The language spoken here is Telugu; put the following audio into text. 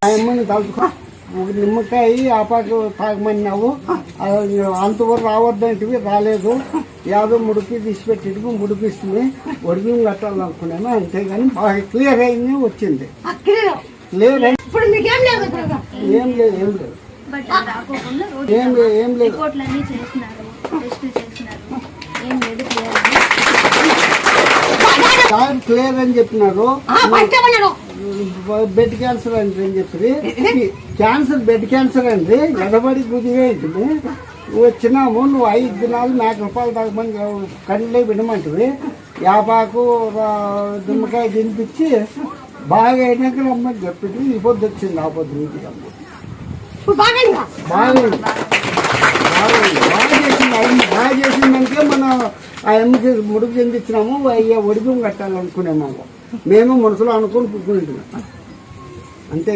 అమ్మని తలుచుకో ఒక నిమ్మకాయ ఆపాకు తాగమన్నావు అంతవరకు రావద్దంటివి రాలేదు. యాదో ముడిపి తీసి పెట్టింటివి ముడిపిస్తుంది ఒడిపి కట్టాలనుకున్నాను. అంతేగాని బాగా క్లియర్ అయింది వచ్చింది. క్లియర్ అయింది ఏం లేదు ఏం లేదు క్లియర్ అని చెప్పినారు. బెడ్ క్యాన్సర్ అండి అని చెప్పి క్యాన్సర్ బెడ్ క్యాన్సర్ అండి ఎడబడి గుదిగా ఉంటుంది. వచ్చినాము నువ్వు 5 దినాలు మేక రూపాయలు తాగమని కళ్ళే వినమంటివి. యాపాకు దుమ్మకాయ తినిపించి బాగా అయినాక రమ్మని చెప్పింది. ఈ పొద్దు వచ్చింది ఆ పొద్దు ఇంటికి అమ్మ బాగా చేసిందంటే మనం ఆ అమ్మకి ముడుపు చెందించినాము. అయ్యా ఒడిపి కట్టాలనుకునేమో మేము మనసులో అనుకుని పుట్టుకుంటున్నాం అంతే.